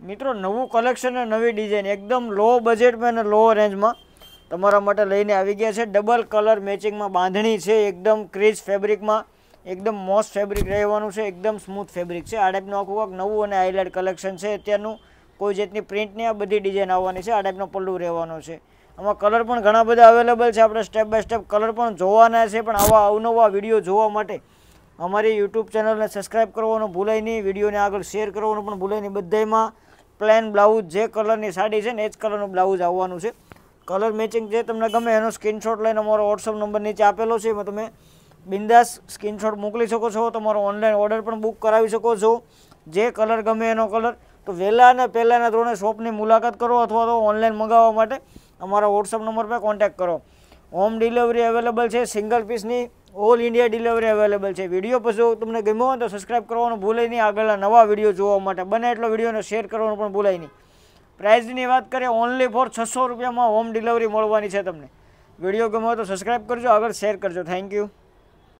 મિત્રો નવું કલેક્શન અને નવી ડિઝાઇન એકદમ લો બજેટમાં અને લો રેન્જમાં તમારા માટે લઈને આવી ગયા છે. ડબલ કલર મેચિંગમાં બાંધણી છે, એકદમ ક્રીઝ ફેબ્રિકમાં, એકદમ મોસ્ટ ફેબ્રિક રહેવાનું છે, એકદમ સ્મૂથ ફેબ્રિક છે. આ ટાઈપનું આખું નવું અને હાઇલાઇટ કલેક્શન છે અત્યારનું. કોઈ જાતની પ્રિન્ટ નહીં, આ બધી ડિઝાઇન આવવાની છે. આ ટાઈપનો પલ્લુ રહેવાનો છે. આમાં કલર પણ ઘણા બધા અવેલેબલ છે. આપણે સ્ટેપ બાય સ્ટેપ કલર પણ જોવાના છે. પણ આવા અવનવા વિડીયો જોવા માટે અમારી યુટ્યુબ ચેનલને સબસ્ક્રાઈબ કરવાનું ભૂલાય નહીં, વિડીયોને આગળ શેર કરવાનું પણ ભૂલાય નહીં. બધામાં પ્લેન બ્લાઉઝ જે કલરની સાડી છે ને એ જ કલરનું બ્લાઉઝ આવવાનું છે. કલર મેચિંગ જે તમને ગમે એનો સ્ક્રીનશોટ લઈને અમારો વોટ્સઅપ નંબર નીચે આપેલો છે, એમાં તમે બિંદાસ સ્ક્રીનશોટ મોકલી શકો છો. તમારો ઓનલાઈન ઓર્ડર પણ બુક કરાવી શકો છો. જે કલર ગમે એનો કલર. તો વહેલા અને પહેલાંના ધોરણે શોપની મુલાકાત કરો અથવા તો ઓનલાઈન મંગાવવા માટે અમારા વોટ્સઅપ નંબર પર કોન્ટેક્ટ કરો. હોમ ડિલિવરી અવેલેબલ છે. સિંગલ પીસની ઓલ ઇન્ડિયા ડિલિવરી અવેલેબલ છે. વિડીયો પછી તમને ગમ્યો હોય તો સબસ્ક્રાઈબ કરવાનું ભૂલાય નહીં. આગળના નવા વિડીયો જોવા માટે બને એટલો વિડીયોને શેર કરવાનું પણ ભૂલાય નહીં. પ્રાઇઝની વાત કરીએ, ઓનલી ફોર 600 રૂપિયામાં હોમ ડિલિવરી મળવાની છે તમને. વિડીયો ગમ્યો હોય તો સબસ્ક્રાઈબ કરજો, આગળ શેર કરજો. Thank you.